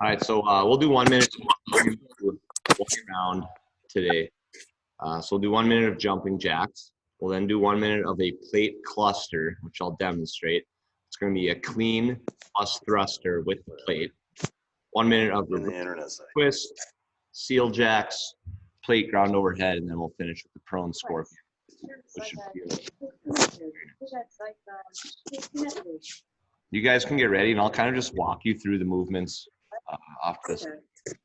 All right, so we'll do 1 minute round today. So we'll do 1 minute of jumping jacks. We'll then do 1 minute of a plate cluster, which I'll demonstrate. It's going to be a clean plus thruster with the plate. 1 minute of reverse twist, seal jacks, plate ground overhead, and then we'll finish with the prone scorpion. Which should you guys can get ready, and I'll kind of just walk you through the movements off this. But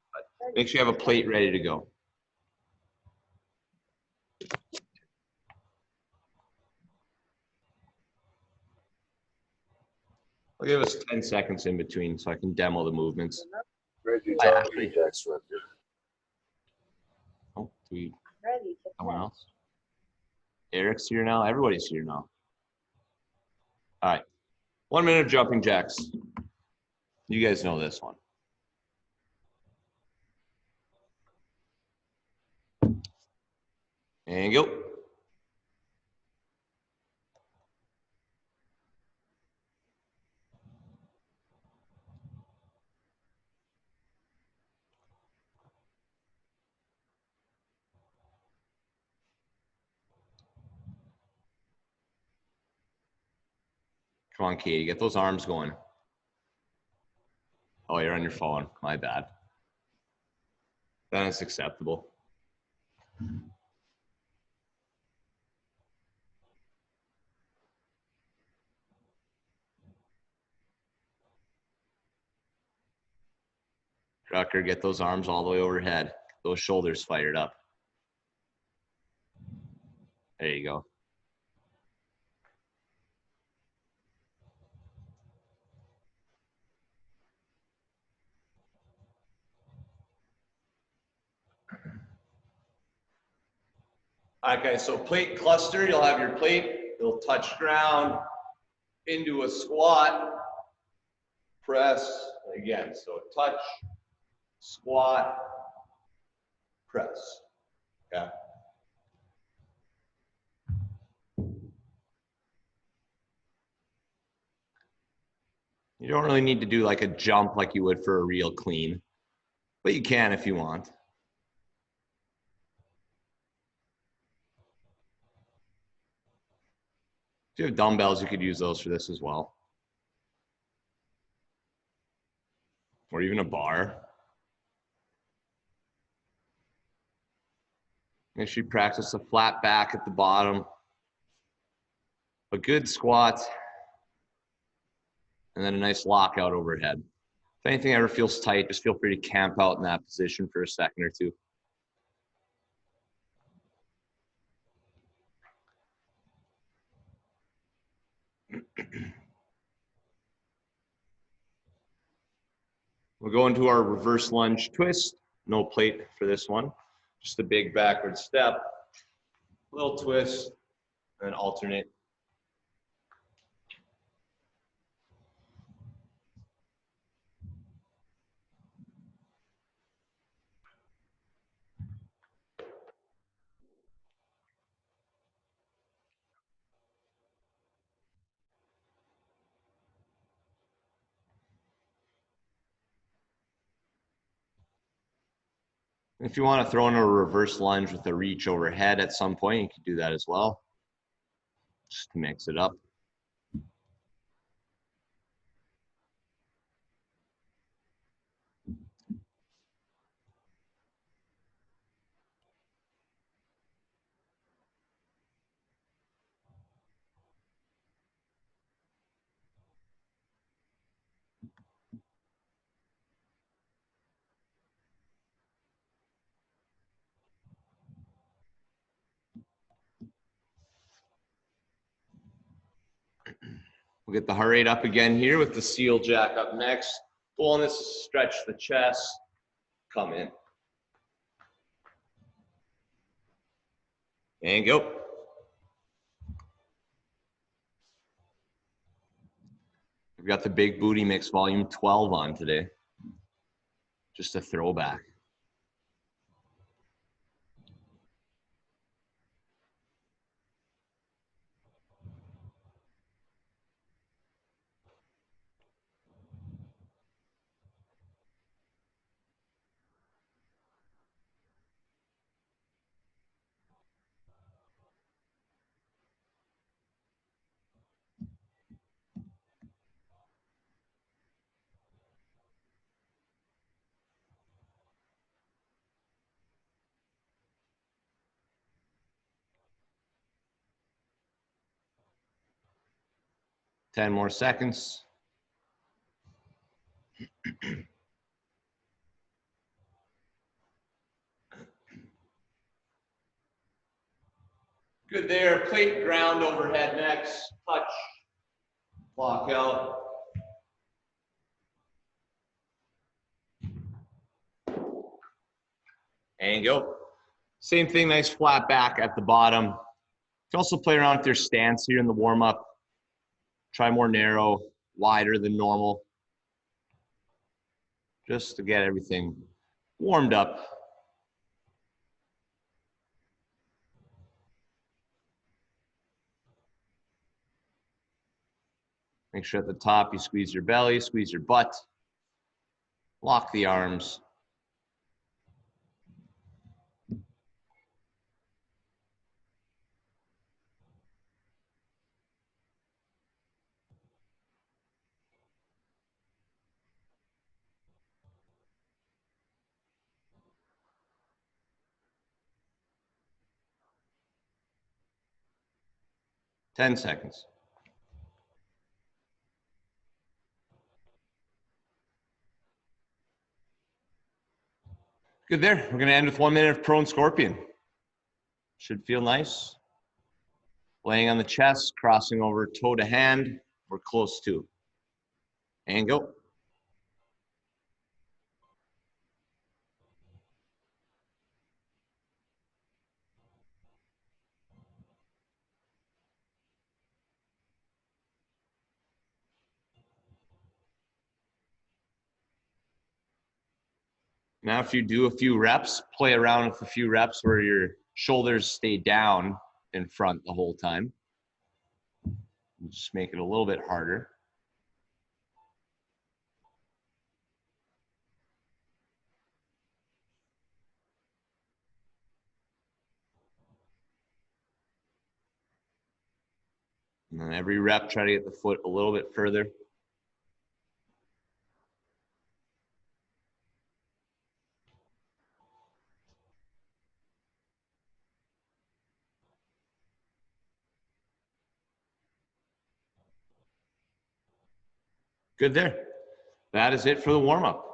make sure you have a plate ready to go. I'll give us 10 seconds in between so I can demo the movements. Oh, do we? Someone else? Eric's here now. Everybody's here now. All right. 1 minute of jumping jacks. You guys know this one. And go. Come on, Katie, get those arms going. Oh, you're on your phone. My bad. That is acceptable. Rucker, get those arms all the way overhead. Those shoulders fired up. There you go. All right, guys, so plate cluster, you'll have your plate, it'll touch ground into a squat, press, again, so touch, squat, press, okay? You don't really need to do like a jump like you would for a real clean, but you can if you want. If you have dumbbells, you could use those for this as well. Or even a bar. Make sure you practice a flat back at the bottom. A good squat. And then a nice lockout overhead. If anything ever feels tight, just feel free to camp out in that position for a second or two. We'll go into our reverse lunge twist. No plate for this one. Just a big backward step, little twist, and alternate. If you want to throw in a reverse lunge with a reach overhead at some point, you can do that as well, just to mix it up. We'll get the heart rate up again here with the seal jack up next. Goal on this is stretch the chest, come in. And go. We've got the big booty mix volume 12 on today. Just a throwback. 10 more seconds. Good there. Plate ground overhead next. Touch. Block out. And go. Same thing, nice flat back at the bottom. You can also play around with your stance here in the warm-up. Try more narrow, wider than normal. Just to get everything warmed up. Make sure at the top you squeeze your belly, squeeze your butt. Lock the arms. Ten seconds. Good there. We're going to end with 1 minute of prone scorpion. Should feel nice. Laying on the chest, crossing over toe to hand. We're close to. And go. Now, if you do a few reps, play around with a few reps where your shoulders stay down in front the whole time. Just make it a little bit harder. And then every rep, try to get the foot a little bit further. Good there. That is it for the warm-up.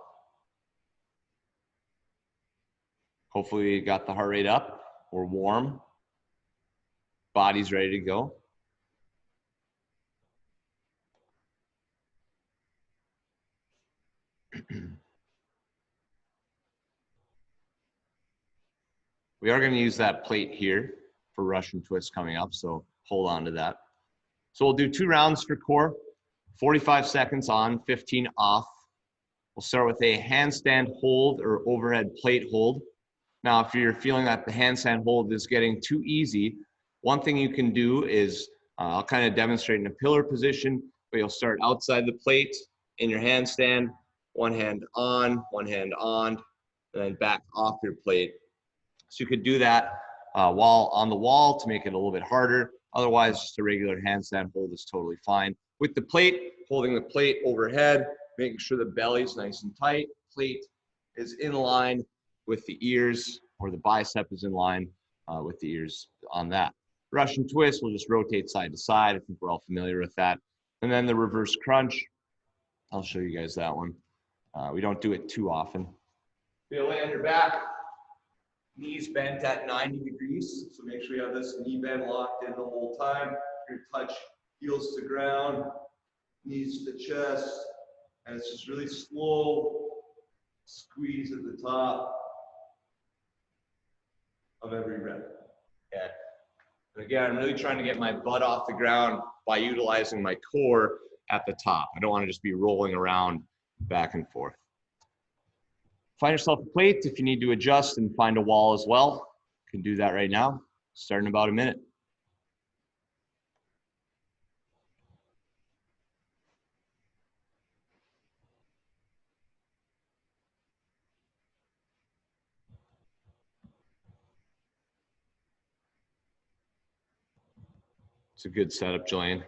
Hopefully you got the heart rate up. We're warm. Body's ready to go. We are going to use that plate here for Russian twist coming up, so hold on to that. So we'll do 2 rounds for core, 45 seconds on, 15 off. We'll start with a handstand hold or overhead plate hold. Now, if you're feeling that the handstand hold is getting too easy, one thing you can do is, I'll kind of demonstrate in a pillar position, but you'll start outside the plate in your handstand, one hand on, and then back off your plate. So you could do that while on the wall to make it a little bit harder. Otherwise, just a regular handstand hold is totally fine. With the plate, holding the plate overhead, making sure the belly's nice and tight, plate is in line with the ears, or the bicep is in line with the ears on that. Russian twist, we'll just rotate side to side. I think we're all familiar with that. And then the reverse crunch, I'll show you guys that one. We don't do it too often. You'll lay on your back, knees bent at 90 degrees. So make sure you have this knee bend locked in the whole time. Your touch heels to ground, knees to the chest, and it's just really slow squeeze at the top of every rep. Okay. And again, I'm really trying to get my butt off the ground by utilizing my core at the top. I don't want to just be rolling around back and forth. Find yourself a plate. If you need to adjust and find a wall as well, you can do that right now. Start in about a minute. It's a good setup, Jillian.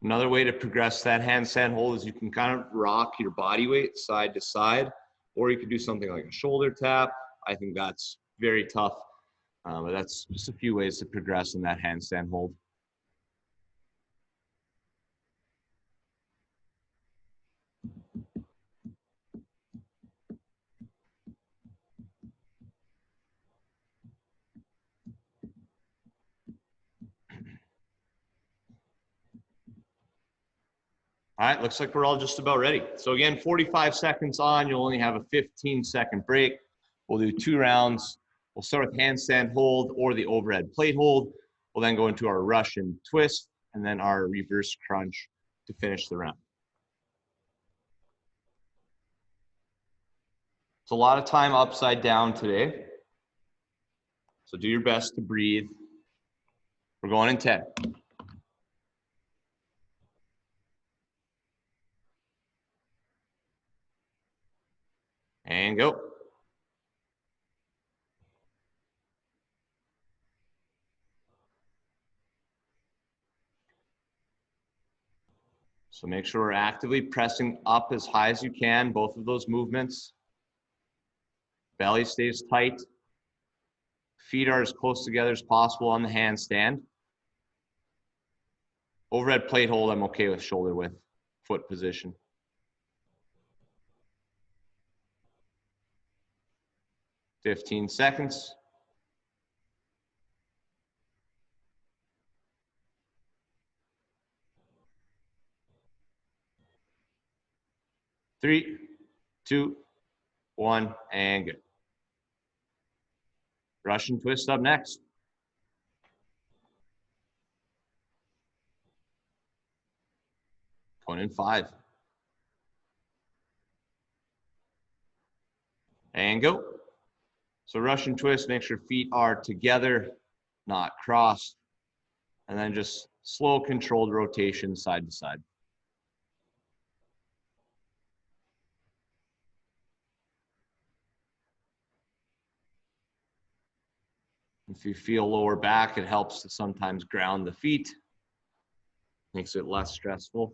Another way to progress that handstand hold is you can kind of rock your body weight side to side, or you could do something like a shoulder tap. I think that's very tough, but that's just a few ways to progress in that handstand hold. All right, looks like we're all just about ready. So again, 45 seconds on, you'll only have a 15-second break. We'll do 2 rounds. We'll start with handstand hold or the overhead plate hold. We'll then go into our Russian twist and then our reverse crunch to finish the round. It's a lot of time upside down today. So do your best to breathe. We're going in 10. And go. So make sure we're actively pressing up as high as you can, both of those movements. Belly stays tight. Feet are as close together as possible on the handstand. Overhead plate hold, I'm okay with shoulder width, foot position. $15 seconds. Three, two, one, and good. Russian twist up next. Going in 5. And go. So Russian twist, make sure feet are together, not crossed. And then just slow, controlled rotation side to side. If you feel lower back, it helps to sometimes ground the feet. Makes it less stressful.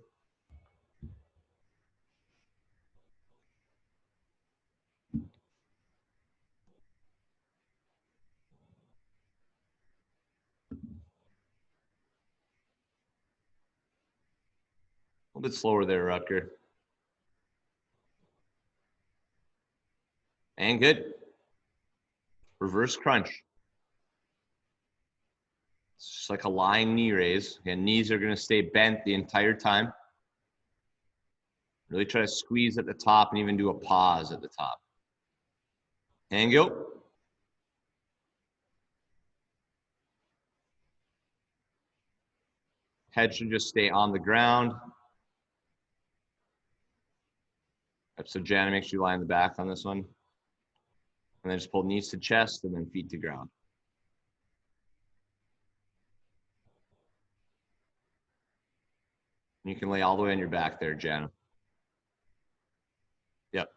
A little bit slower there, Rutger. And good. Reverse crunch. It's just like a lying knee raise. Again, knees are going to stay bent the entire time. Really try to squeeze at the top and even do a pause at the top. And go. Head should just stay on the ground. So Jana, make sure you lie in the back on this one. And then just pull knees to chest and then feet to ground. You can lay all the way on your back there, Jana. Yep.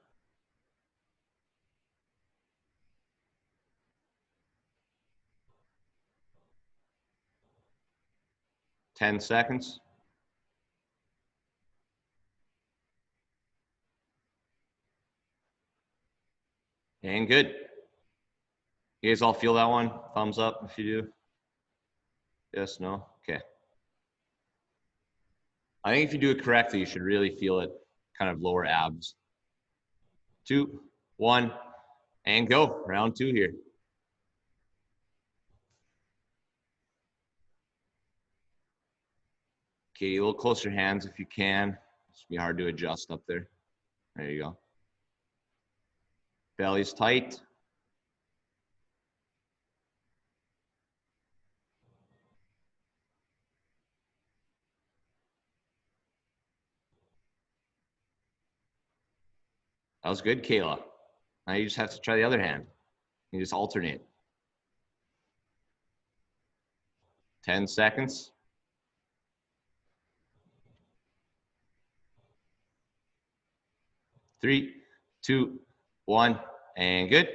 $10 seconds. And good. You guys all feel that one? Thumbs up if you do. Yes, no? Okay. I think if you do it correctly, you should really feel it, kind of lower abs. 2, 1, and go. Round 2 here. Okay, a little closer hands if you can. It's be hard to adjust up there. There you go. Belly's tight. That was good, Kayla. Now you just have to try the other hand. You just alternate. 10 seconds. Three, two, one, and good.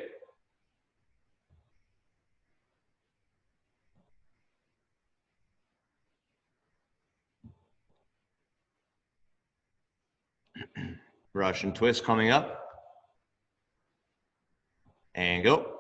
Russian twist coming up. And go.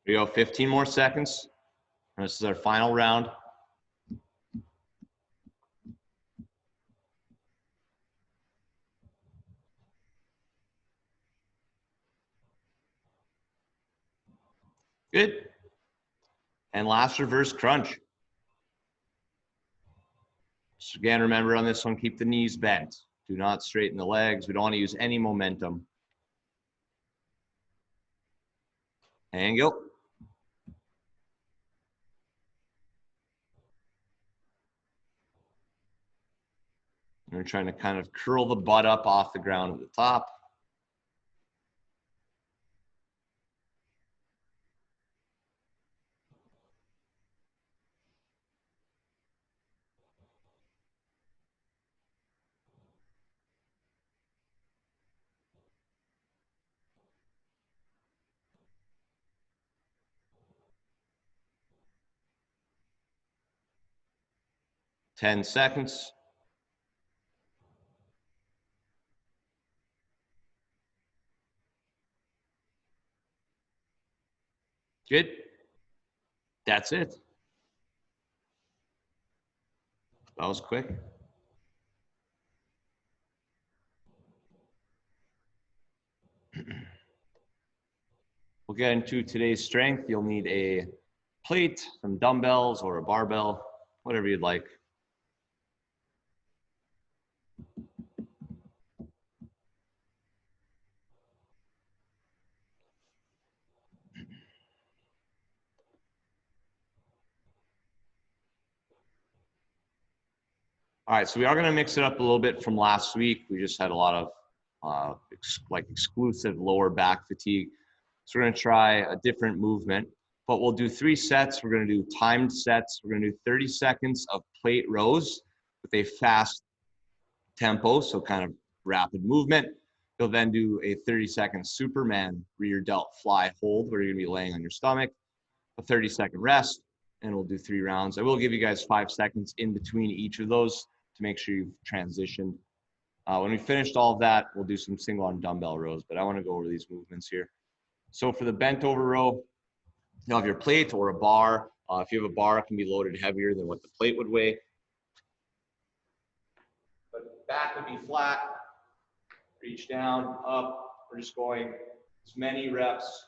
We go 15 more seconds. This is our final round. Good. And last reverse crunch. So again, remember on this one, keep the knees bent. Do not straighten the legs. We don't want to use any momentum. And go. And we're trying to kind of curl the butt up off the ground at the top. Ten seconds. Good. That's it. That was quick. We'll get into today's strength. You'll need a plate, some dumbbells, or a barbell, whatever you'd like. All right, so we are going to mix it up a little bit from last week. We just had a lot of exclusive lower back fatigue. So we're going to try a different movement, but we'll do 3 sets. We're going to do timed sets. We're going to do 30 seconds of plate rows with a fast tempo, so kind of rapid movement. You'll then do a 30-second Superman rear delt fly hold where you're going to be laying on your stomach, a 30-second rest, and we'll do 3 rounds. I will give you guys 5 seconds in between each of those to make sure you've transitioned. When we finished all of that, we'll do some single arm dumbbell rows, but I want to go over these movements here. So for the bent over row, you'll have your plate or a bar. If you have a bar, it can be loaded heavier than what the plate would weigh. But back would be flat. Reach down, up. We're just going as many reps,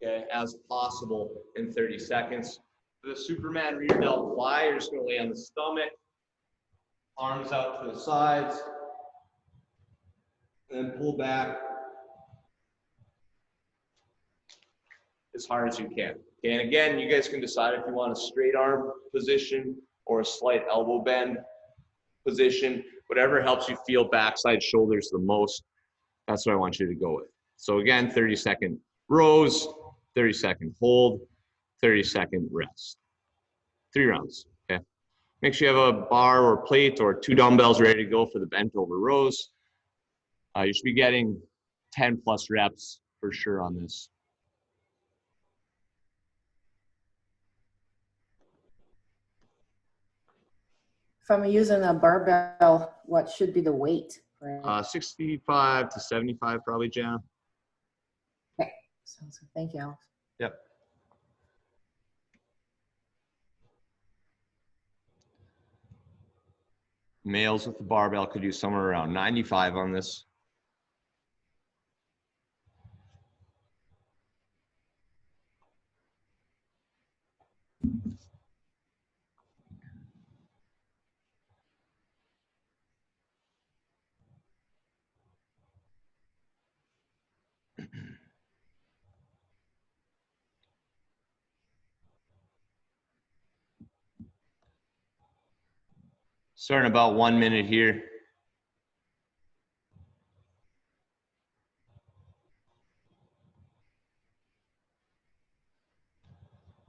okay, as possible in 30 seconds. For the Superman rear delt fly, you're just going to lay on the stomach, arms out to the sides, and then pull back as hard as you can. Okay, and again, you guys can decide if you want a straight arm position or a slight elbow bend position, whatever helps you feel backside shoulders the most. That's what I want you to go with. So again, 30-second rows, 30-second hold, 30-second rest. 3 rounds, okay? Make sure you have a bar or plate or 2 dumbbells ready to go for the bent over rows. You should be getting 10 plus reps for sure on this. If I'm using a barbell, what should be the weight? 65 to 75 probably, Jana. Okay, sounds good. Thank you, Alex. Yep. Males with the barbell could do somewhere around 95 on this. Starting about 1 minute here.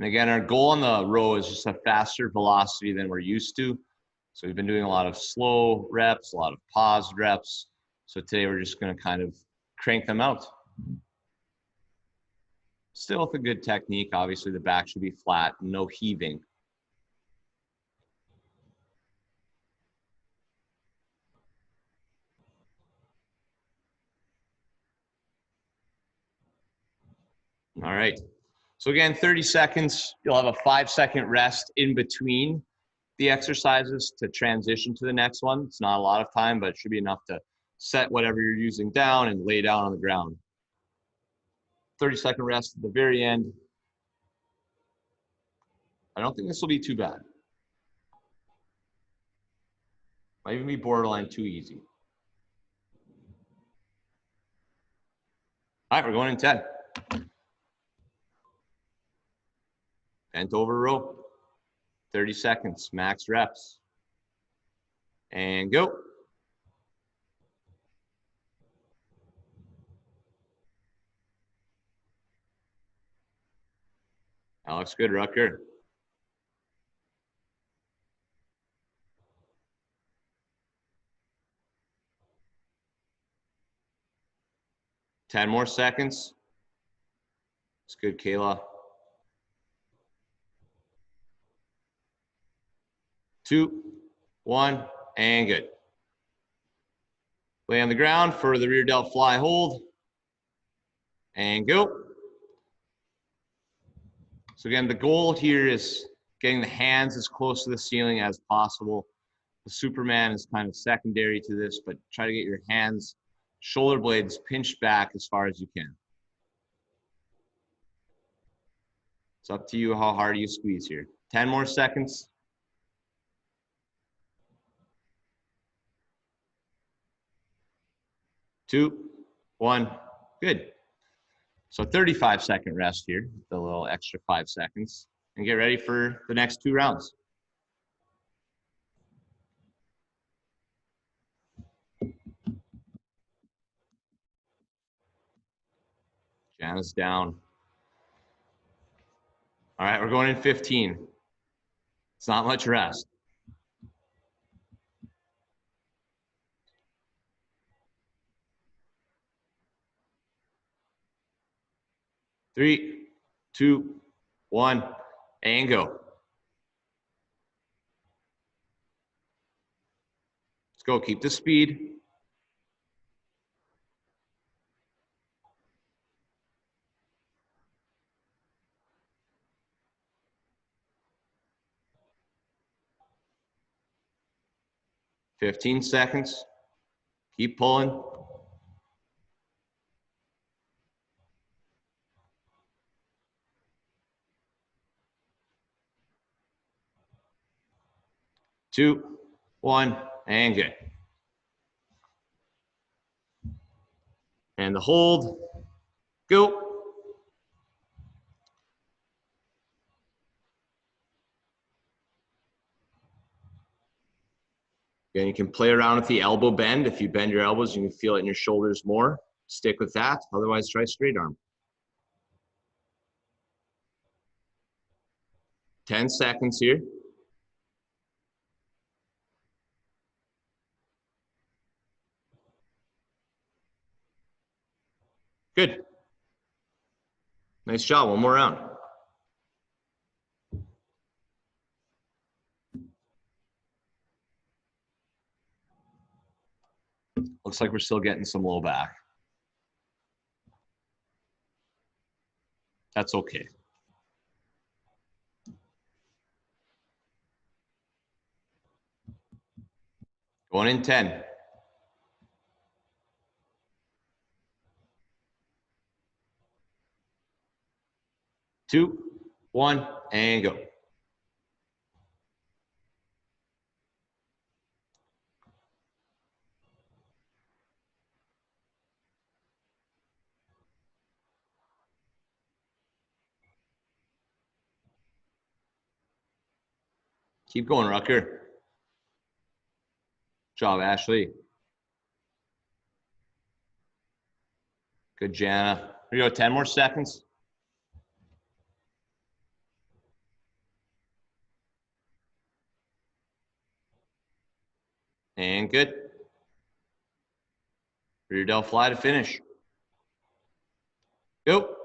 And again, our goal on the row is just a faster velocity than we're used to. So we've been doing a lot of slow reps, a lot of paused reps. So today we're just going to kind of crank them out. Still with a good technique. Obviously the back should be flat, no heaving. All right. So again, 30 seconds, you'll have a 5-second rest in between the exercises to transition to the next one. It's not a lot of time, but it should be enough to set whatever you're using down and lay down on the ground. 30-second rest at the very end. I don't think this will be too bad. Might even be borderline too easy. All right, we're going in 10. Bent over row. 30 seconds, max reps. And go. That looks good, Rucker. Ten more seconds. It's good, Kayla. 2, 1, and good. Lay on the ground for the rear delt fly hold. And go. So again, the goal here is getting the hands as close to the ceiling as possible. The Superman is kind of secondary to this, but try to get your hands, shoulder blades pinched back as far as you can. It's up to you how hard you squeeze here. 10 more seconds. 2, 1, good. So 35-second rest here, the little extra 5 seconds, and get ready for the next 2 rounds. Jana's down. All right, we're going in 15. It's not much rest. 3, 2, 1, and go. Let's go, keep the speed. Fifteen seconds. Keep pulling. 2, 1, and good. And the hold. Go. Again, you can play around with the elbow bend. If you bend your elbows, you can feel it in your shoulders more. Stick with that. Otherwise, try straight arm. 10 seconds here. Good. Nice job. One more round. Looks like we're still getting some low back. That's okay. Going in 10. 2, 1, and go. Keep going, Rucker. Good job, Ashley. Good, Jana. Here you go, 10 more seconds. And good. Rear delt fly to finish. Go.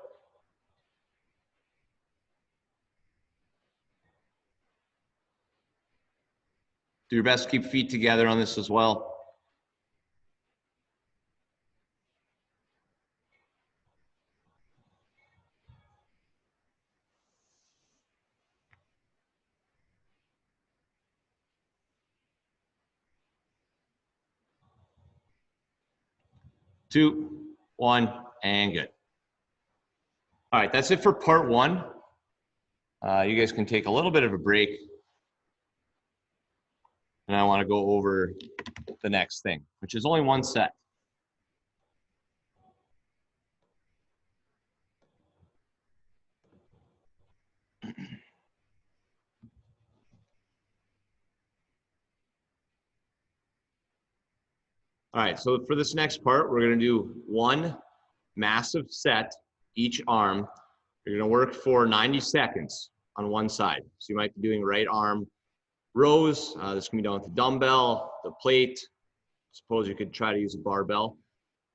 Do your best to keep feet together on this as well. Two, one, and good. All right, that's it for part one. You guys can take a little bit of a break. And I want to go over the next thing, which is only one set. All right, so for this next part, we're going to do one massive set each arm. You're going to work for 90 seconds on one side. So you might be doing right arm rows. This can be done with the dumbbell, the plate. Suppose you could try to use a barbell.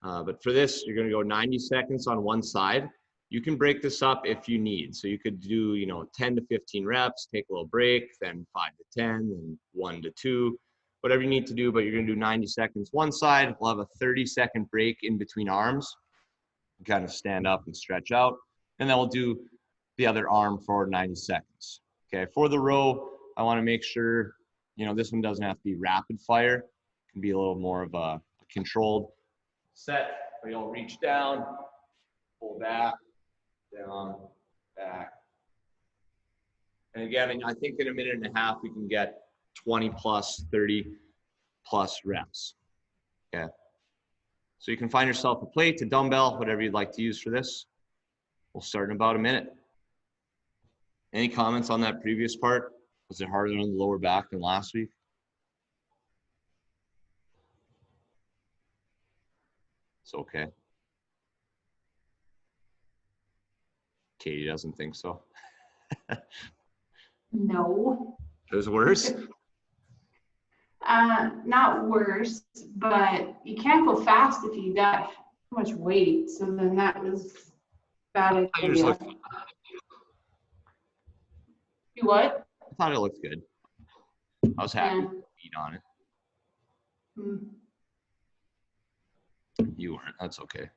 But for this, you're going to go 90 seconds on one side. You can break this up if you need. So you could do, 10 to 15 reps, take a little break, then 5 to 10, then 1 to 2, whatever you need to do. But you're going to do 90 seconds one side. We'll have a 30-second break in between arms. You kind of stand up and stretch out. And then we'll do the other arm for 90 seconds. Okay, for the row, I want to make sure, this one doesn't have to be rapid fire. It can be a little more of a controlled set where you'll reach down, pull back, down, back. And again, I think in a minute and a half, we can get 20 plus, 30 plus reps. Okay. So you can find yourself a plate, a dumbbell, whatever you'd like to use for this. We'll start in about a minute. Any comments on that previous part? Was it harder on the lower back than last week? It's okay. Katie doesn't think so. No. It was worse? Not worse, but you can't go fast if you got too much weight. So then that was bad idea. You what? I thought it looked good. I was happy to eat on it. You weren't. That's okay.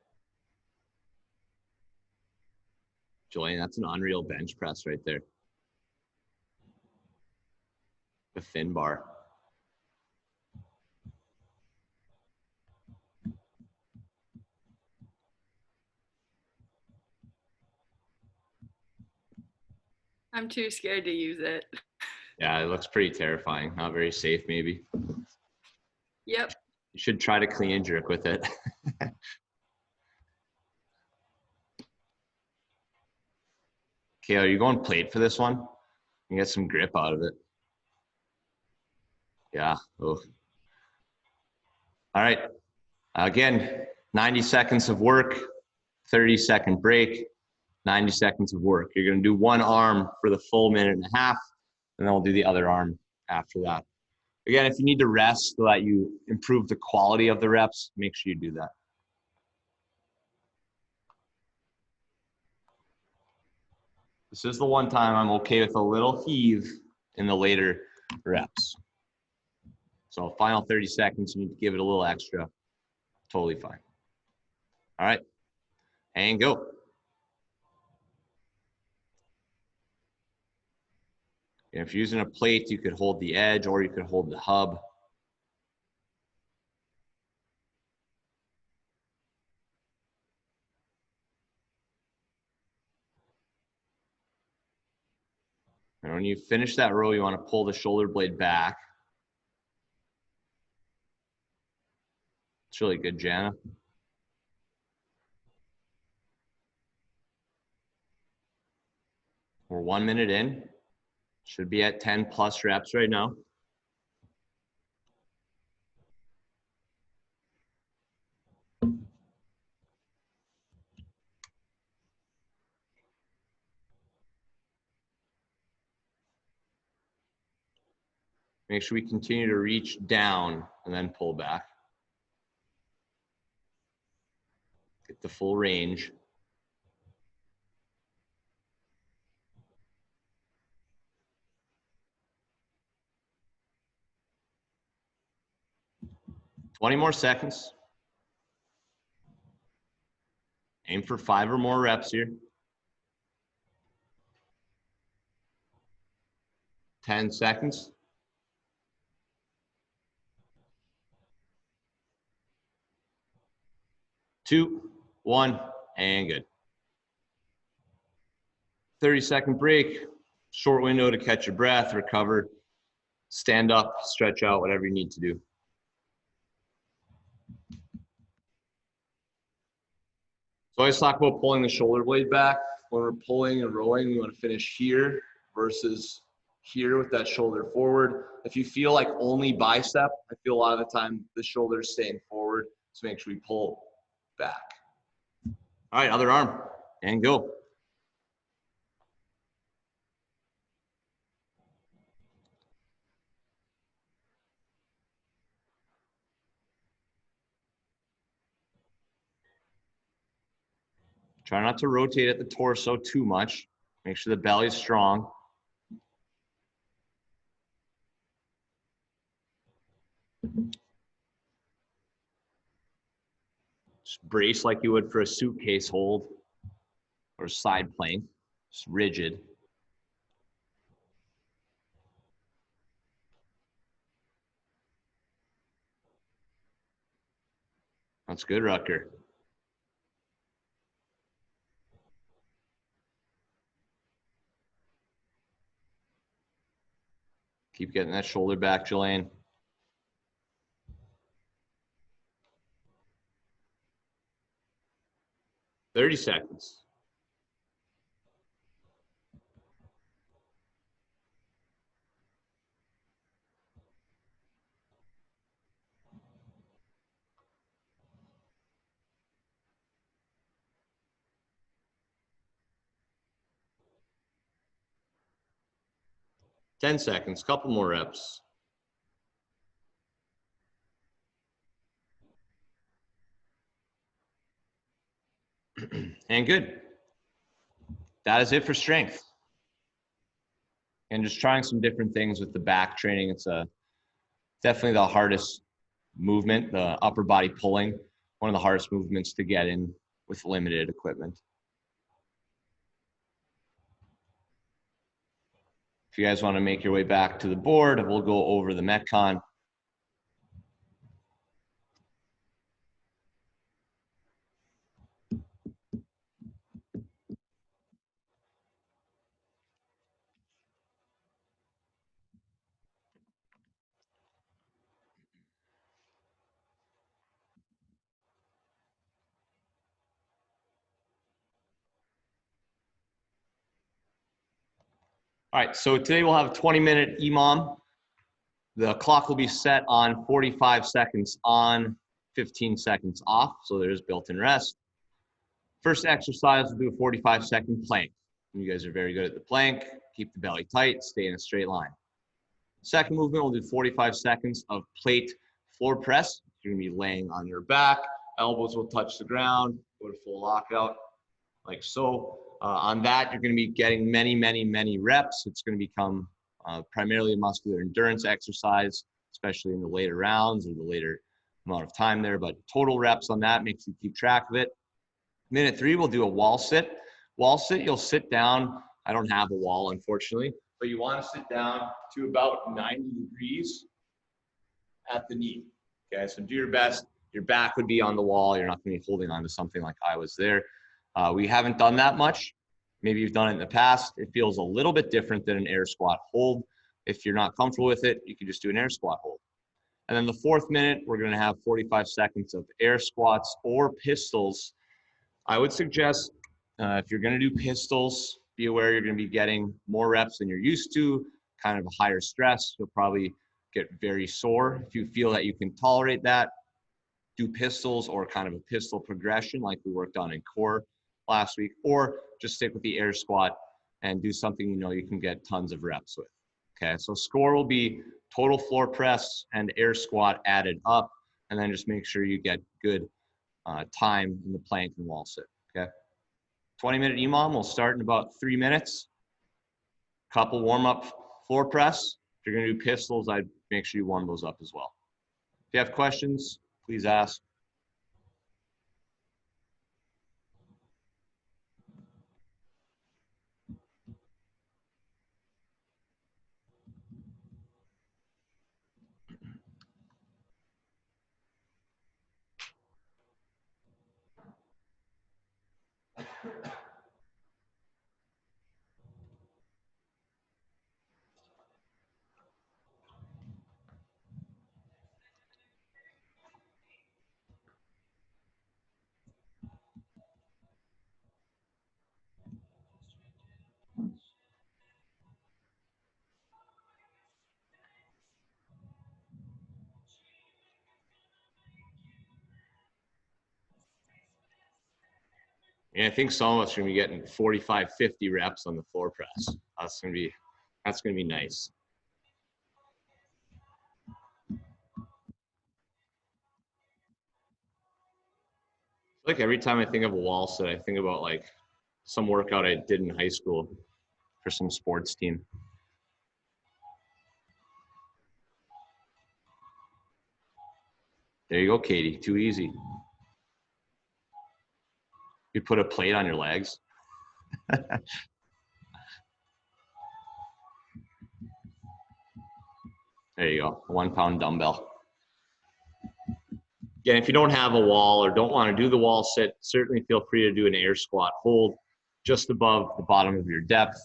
Julian, that's an unreal bench press right there. The thin bar. I'm too scared to use it. Yeah, it looks pretty terrifying. Not very safe, maybe. Yep. You should try to clean and jerk with it. Okay, are you going plate for this one? You can get some grip out of it. Yeah. Oh. All right. Again, 90 seconds of work, 30-second break, 90 seconds of work. You're going to do one arm for the full minute and a half, and then we'll do the other arm after that. Again, if you need to rest so that you improve the quality of the reps, make sure you do that. This is the one time I'm okay with a little heave in the later reps. So final 30 seconds, you need to give it a little extra. Totally fine. All right, and go. And if you're using a plate, you could hold the edge or you could hold the hub. And when you finish that row, you want to pull the shoulder blade back. It's really good, Jana. We're 1 minute in. Should be at 10 plus reps right now. Make sure we continue to reach down and then pull back. Get the full range. Twenty more seconds. Aim for 5 or more reps here. 10 seconds. 2, 1, and good. 30-second break. Short window to catch your breath, recover, stand up, stretch out, whatever you need to do. So I always talk about pulling the shoulder blade back. When we're pulling and rowing, we want to finish here versus here with that shoulder forward. If you feel like only bicep, I feel a lot of the time the shoulder is staying forward. So make sure we pull back. All right, other arm, and go. Try not to rotate at the torso too much. Make sure the belly's strong. Just brace like you would for a suitcase hold or a side plank, just rigid. That's good, Rucker. Keep getting that shoulder back, Jelaine. Thirty seconds. Ten seconds, couple more reps. And good. That is it for strength. And just trying some different things with the back training. It's definitely the hardest movement, the upper body pulling, one of the hardest movements to get in with limited equipment. If you guys want to make your way back to the board, we'll go over the Metcon. All right, so today we'll have a 20-minute EMOM. The clock will be set on 45 seconds on, 15 seconds off, so there's built-in rest. First exercise, we'll do a 45-second plank. You guys are very good at the plank. Keep the belly tight, stay in a straight line. Second movement, we'll do 45 seconds of plate floor press. You're gonna be laying on your back, elbows will touch the ground, go to full lockout, like so. On that, you're gonna be getting many, many, many reps. It's gonna become primarily a muscular endurance exercise, especially in the later rounds or the later amount of time there, but total reps on that makes you keep track of it. Minute 3, we'll do a wall sit. Wall sit, you'll sit down. I don't have a wall, unfortunately, but you want to sit down to about 90 degrees at the knee. Okay, so do your best. Your back would be on the wall. You're not going to be holding on to something like I was there. We haven't done that much. Maybe you've done it in the past. It feels a little bit different than an air squat hold. If you're not comfortable with it, you can just do an air squat hold. And then the 4th minute, we're going to have 45 seconds of air squats or pistols. I would suggest if you're going to do pistols, be aware you're going to be getting more reps than you're used to, kind of a higher stress. You'll probably get very sore. If you feel that you can tolerate that, do pistols or kind of a pistol progression like we worked on in core last week, or just stick with the air squat and do something you know you can get tons of reps with. Okay, so score will be total floor press and air squat added up, and then just make sure you get good time in the plank and wall sit, okay? 20-minute EMOM will start in about 3 minutes. Couple warm-up floor press. If you're gonna do pistols, I'd make sure you warm those up as well. If you have questions, please ask. And I think some of us are gonna be getting 45, 50 reps on the floor press. That's gonna be nice. Like every time I think of a wall sit, I think about like some workout I did in high school for some sports team. There you go, Katie. Too easy. You put a plate on your legs. There you go, a 1 pound dumbbell. Again, if you don't have a wall or don't want to do the wall sit, certainly feel free to do an air squat hold just above the bottom of your depth.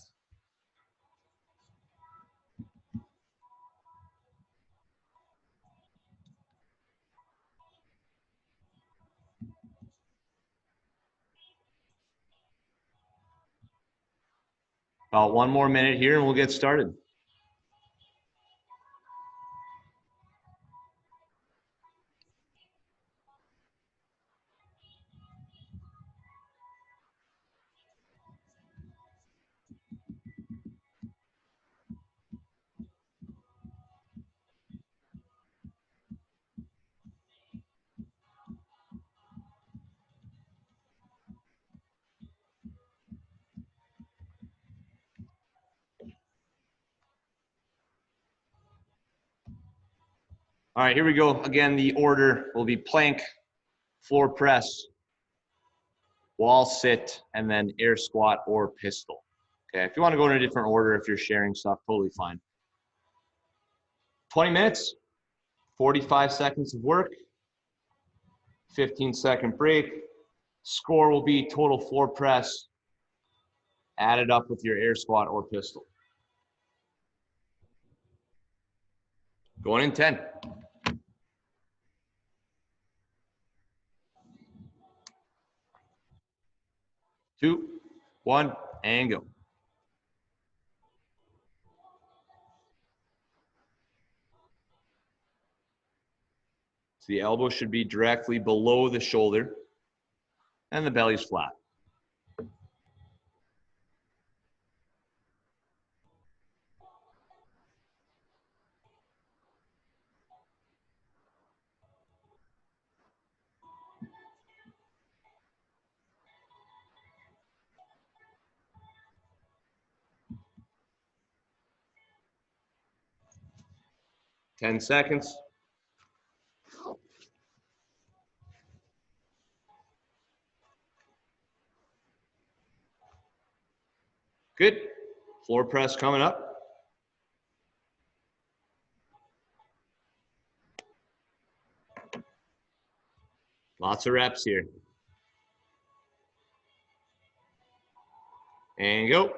About 1 more minute here and we'll get started. All right, here we go. Again, the order will be plank, floor press, wall sit, and then air squat or pistol. Okay, if you want to go in a different order, if you're sharing stuff, totally fine. 20 minutes, 45 seconds of work, 15-second break. Score will be total floor press added up with your air squat or pistol. Going in 10. 2, 1, and go. So the elbow should be directly below the shoulder and the belly's flat. Ten seconds. Good. Floor press coming up. Lots of reps here. And go.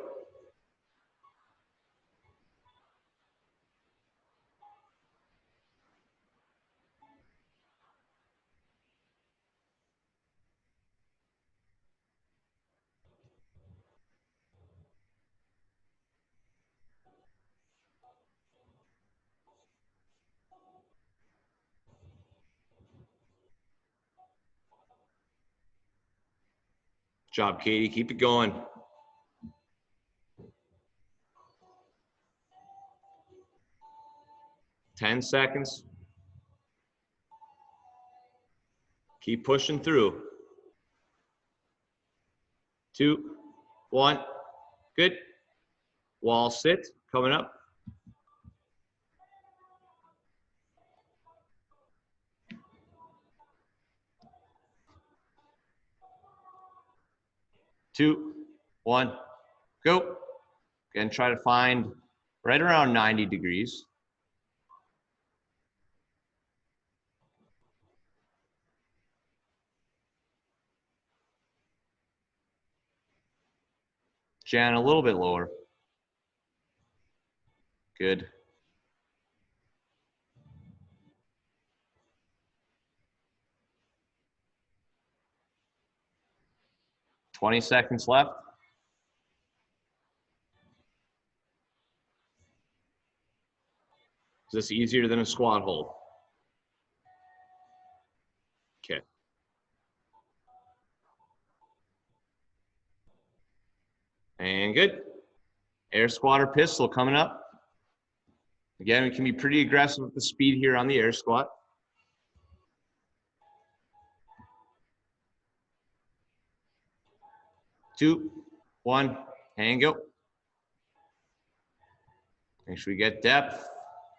Good job, Katie. Keep it going. 10 seconds. Keep pushing through. 2, 1, good. Wall sit, coming up. Two, 1, go. Again, try to find right around 90 degrees. Jan, a little bit lower. Good. Twenty seconds left. Is this easier than a squat hold? Okay. And good. Air squat or pistol coming up. Again, we can be pretty aggressive with the speed here on the air squat. Two, 1, and go. Make sure we get depth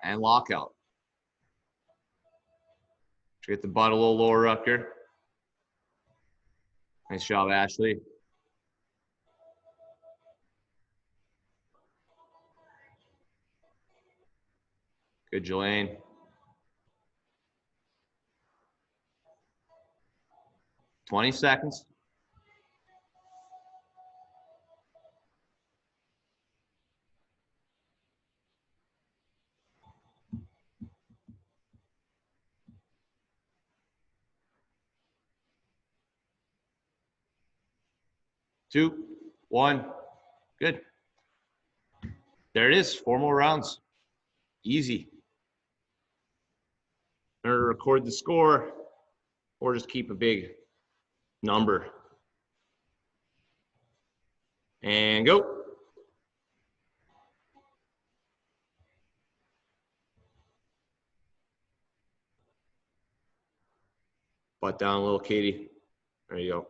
and lockout. Get the butt a little lower, Rutger. Nice job, Ashley. Good, Jelaine. Twenty seconds. Two, 1, good. There it is, 4 more rounds. Easy. Or record the score, or just keep a big number. And go. Butt down a little, Katie. There you go.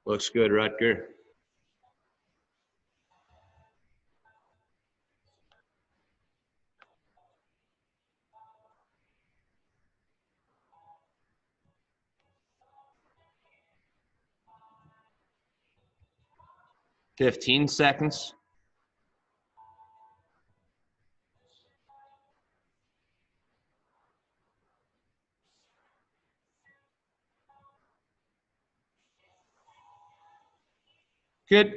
Looks good, Rutger. Fifteen seconds. Good.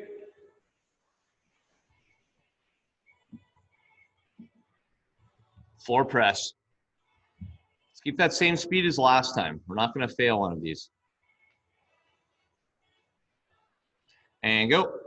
Floor press. Let's keep that same speed as last time. We're not going to fail one of these. And go.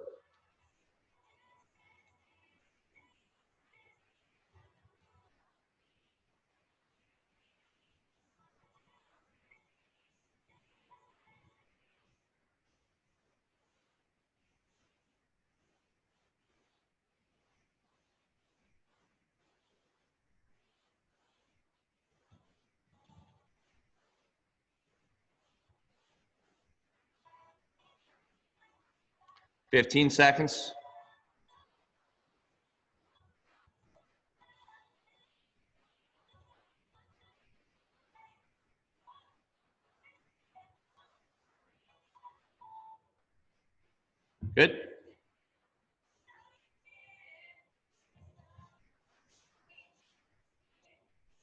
Fifteen seconds. Good.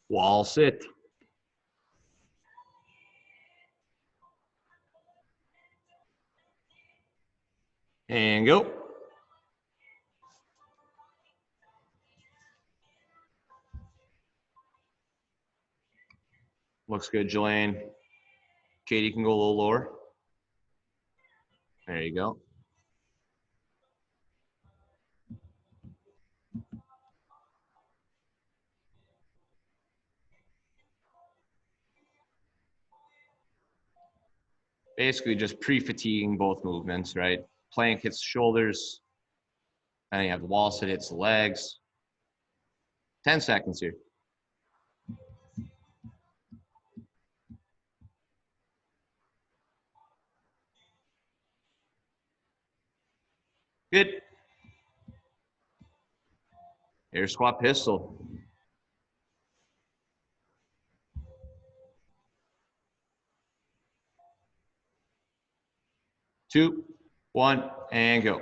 Wall sit. And go. Looks good, Jelaine. Katie can go a little lower. There you go. Basically just pre-fatiguing both movements, right? Plank hits the shoulders, and you have the wall sit hits the legs. 10 seconds here. Good. Air squat pistol. 2, 1, and go.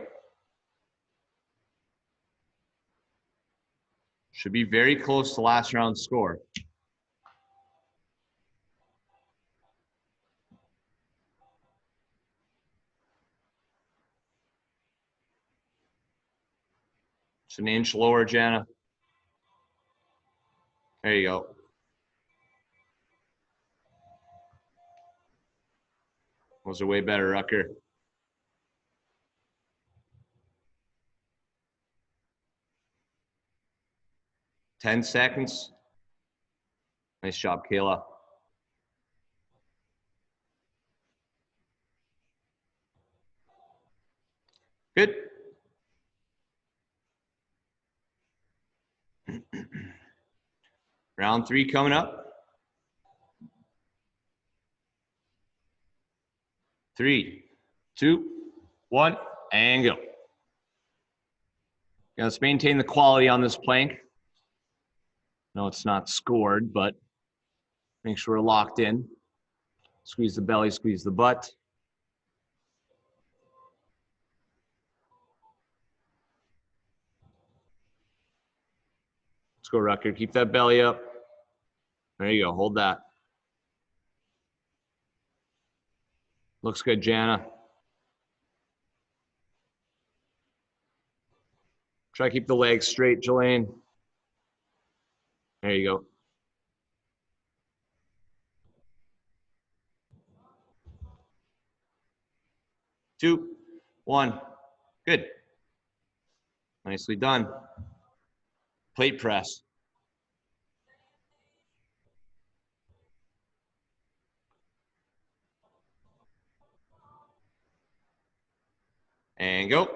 Should be very close to last round's score. Just an inch lower, Jana. There you go. Those are way better, Rucker. Ten seconds. Nice job, Kayla. Good. Round 3 coming up. 3, 2, 1, and go. Let's maintain the quality on this plank. No, it's not scored, but make sure we're locked in. Squeeze the belly, squeeze the butt. Let's go, Rucker. Keep that belly up. There you go. Hold that. Looks good, Jana. Try to keep the legs straight, Jelaine. There you go. Two, one. Good. Nicely done. Plate press. And go.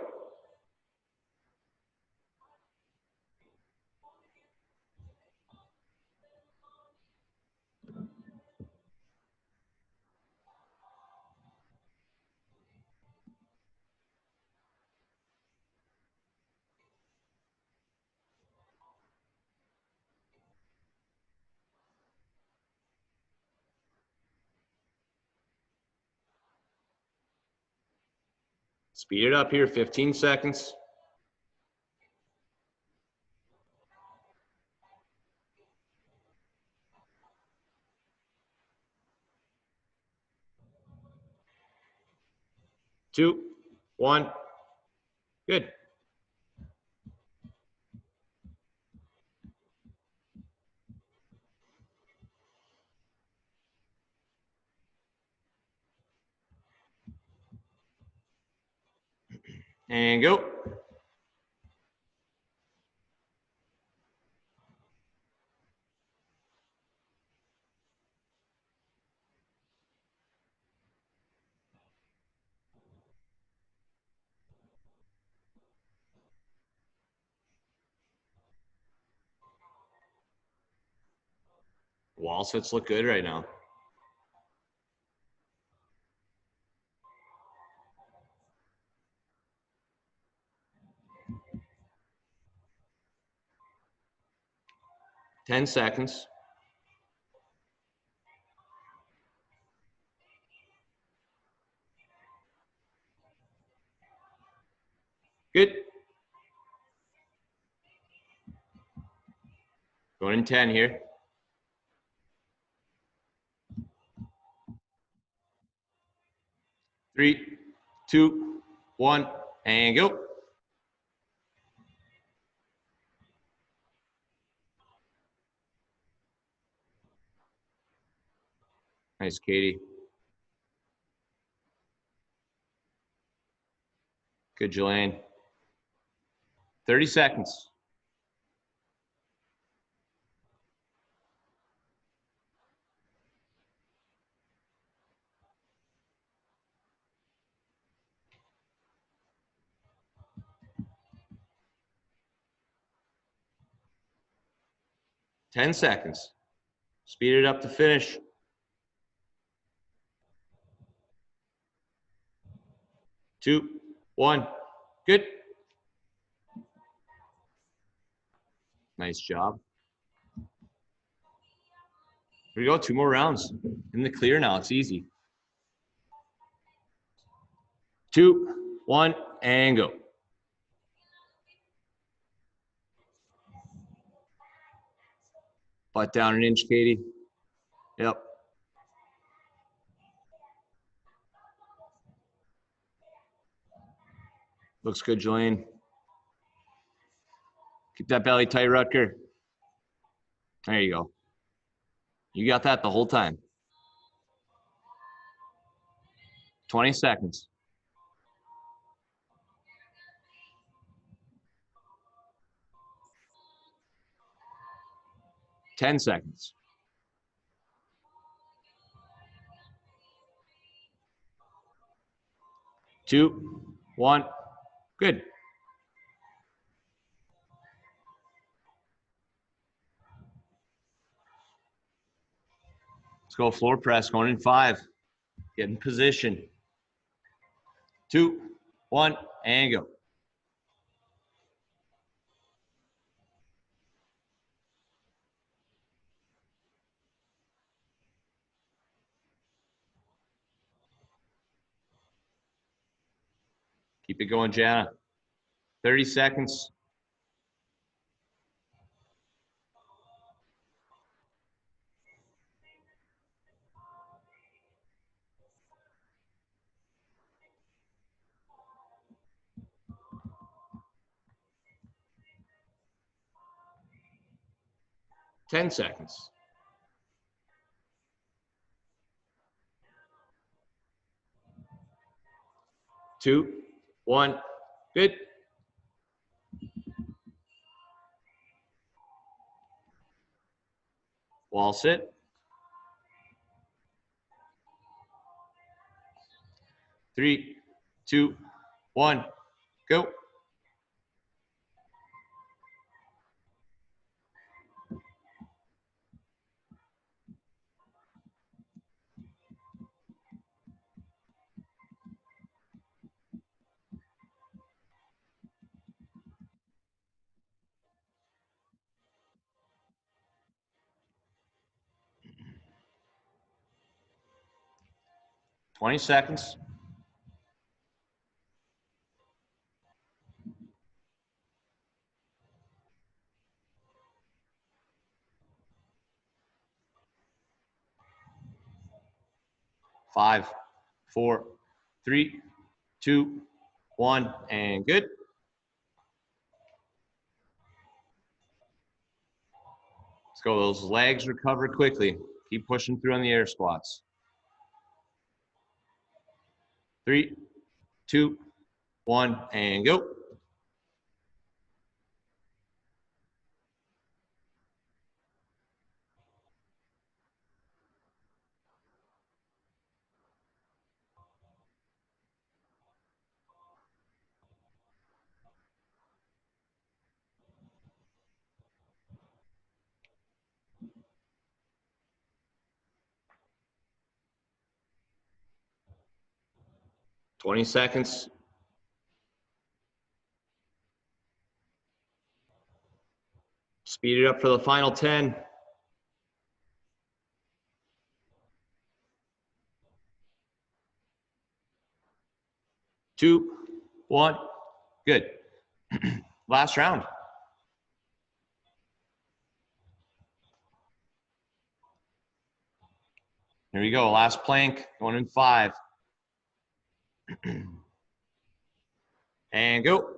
Speed it up here, 15 seconds. Two, one. Good. And go. Wall sits look good right now. Ten seconds. Good. Going in 10 here. Three, two, one, and go. Nice, Katie. Good, Jelaine. 30 seconds. 10 seconds. Speed it up to finish. 2, 1, good. Nice job. Here we go, 2 more rounds. In the clear now, it's easy. 2, 1, and go. Butt down an inch, Katie. Yep. Looks good, Jolene. Keep that belly tight, Rutger. There you go. You got that the whole time. 20 seconds. 10 seconds. 2, 1, good. Let's go floor press, going in 5. Get in position. 2, 1, and go. Keep it going, Jana. 30 seconds. 10 seconds. 2, 1, good. Wall sit. 3, 2, 1, go. Twenty seconds. 5, 4, 3, 2, 1, and good. Let's go. Those legs recover quickly. Keep pushing through on the air squats. 3, 2, 1, and go. Twenty seconds. Speed it up for the final 10. 2, 1, good. Last round. Here we go, last plank, going in 5. And go.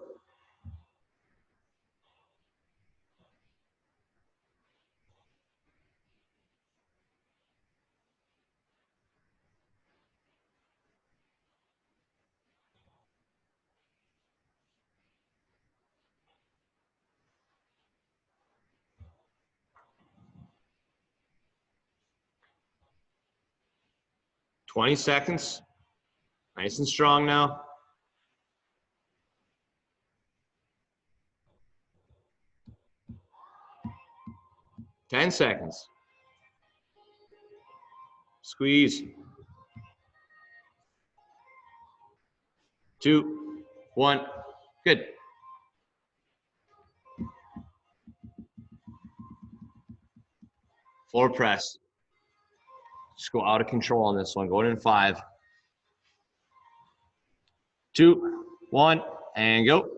Twenty seconds. Nice and strong now. 10 seconds. Squeeze. 2, 1. Good. Floor press. Just go out of control on this one. Going in 5, 2, 1, and go.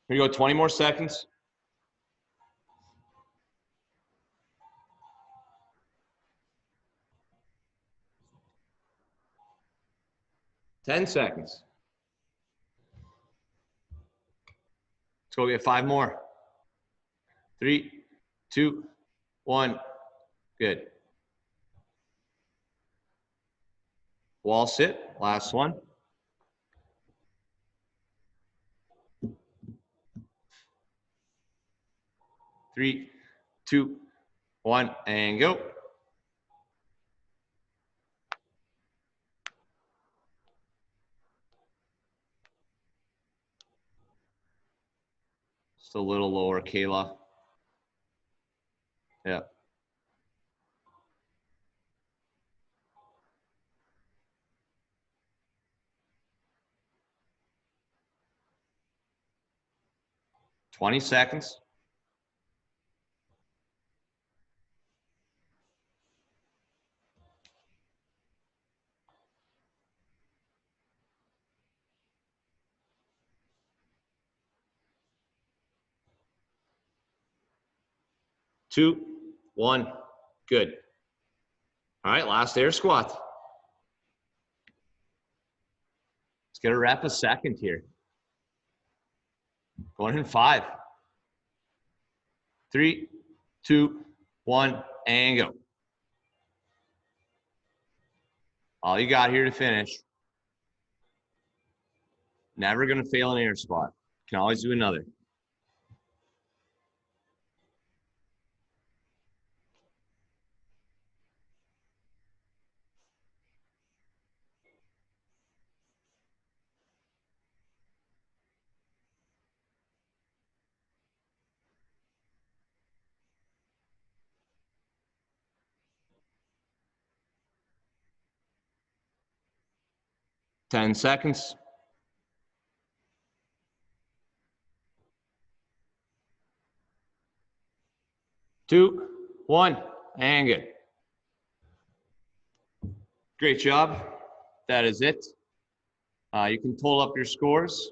Here you go, 20 more seconds. Ten seconds. Let's go get 5 more. 3, 2, 1. Good. Wall sit, last one. 3, 2, 1, and go. Just a little lower, Kayla. Yeah. Twenty seconds. Two, 1, good. All right, last air squat. Let's get a rep a second here. Going in 5, 3, 2, 1, and go. All you got here to finish. Never gonna fail an air squat. Can always do another. Ten seconds. 2, 1, and good. Great job. That is it. You can total up your scores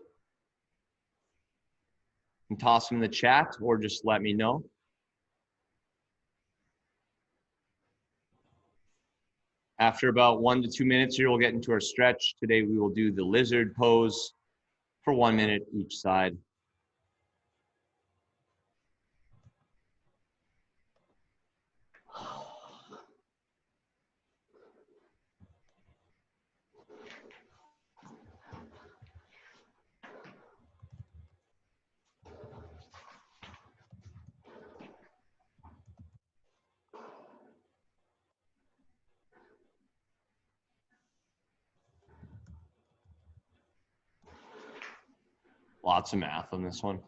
and toss them in the chat or just let me know. After about 1 to 2 minutes here, we'll get into our stretch. Today we will do the lizard pose for 1 minute each side. Lots of math on this one.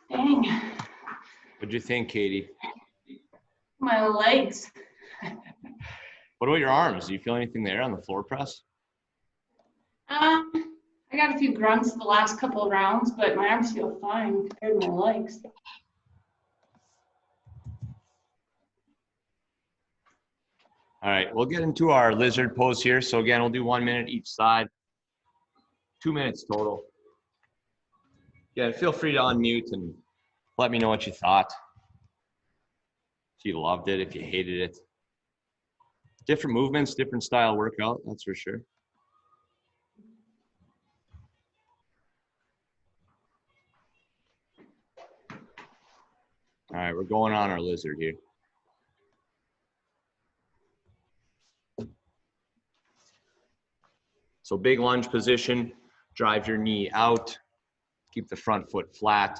Dang, What'd you think, Katie? my legs. What about your arms? Do you feel anything there on the floor press? I got a few grunts the last couple of rounds, but my arms feel fine compared to my legs. All right, we'll get into our lizard pose here. So again, we'll do 1 minute each side, 2 minutes total. Yeah, feel free to unmute and let me know what you thought. If you loved it, if you hated it. Different movements, different style workout, that's for sure. All right, we're going on our lizard here. So big lunge position, drive your knee out, keep the front foot flat.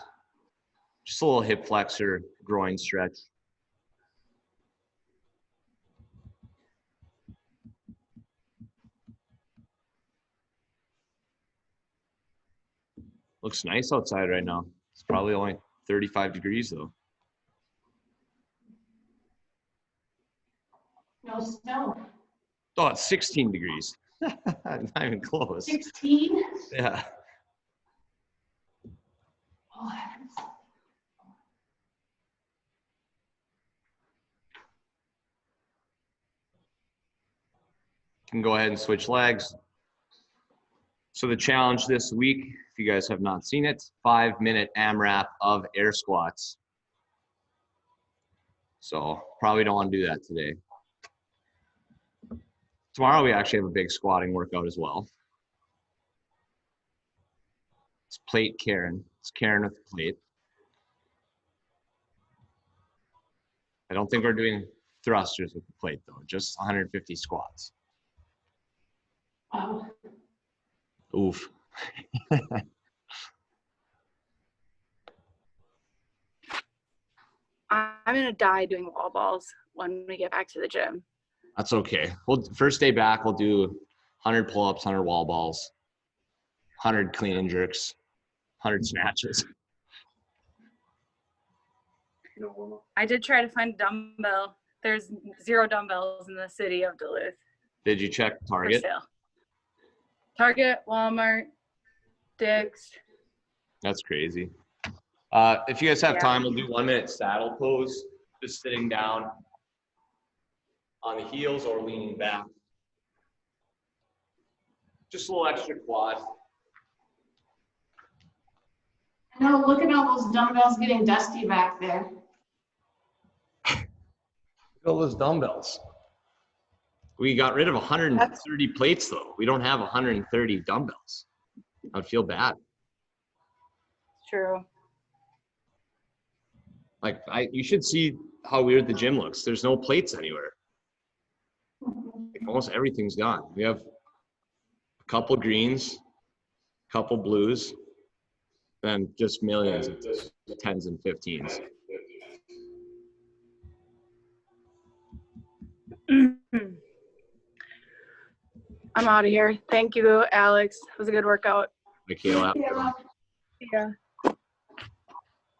Just a little hip flexor, groin stretch. Looks nice outside right now. It's probably only 35 degrees though. No snow. Oh, it's 16 degrees. Not even close. 16? Yeah. Oh, heavens. Can go ahead and switch legs. So the challenge this week, if you guys have not seen it, 5-minute AMRAP of air squats. So probably don't want to do that today. Tomorrow we actually have a big squatting workout as well. It's plate Karen. It's Karen with the plate. I don't think we're doing thrusters with the plate though, just 150 squats. Wow. Oof. I'm gonna die doing wall balls when we get back to the gym. That's okay. Well, first day back, we'll do 100 pull-ups, 100 wall balls, 100 clean and jerks, 100 snatches. I did try to find a dumbbell. There's 0 dumbbells in the city of Duluth Did you check for Target? sale. Target, Walmart, Dick's. That's crazy. If you guys have Yeah. time, we'll do 1 minute saddle pose, just sitting down on the heels or leaning back. Just a little extra quad. No, look at all those dumbbells getting dusty back there. Look at all those dumbbells. We got rid of 130 plates though. We don't have 130 dumbbells. I would feel bad. True. Like you should see how weird the gym looks. There's no plates anywhere. Like, almost everything's gone. We have a couple greens, a couple blues, then just millions of 10s and 15s. I'm out of here. Thank you, Alex. It was a good workout. Michaela. Yeah.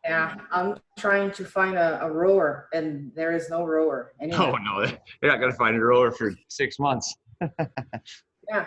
Yeah, I'm trying to find a rower, and there is no rower anywhere. Oh no, you're not gonna find a rower for 6 months. Yeah,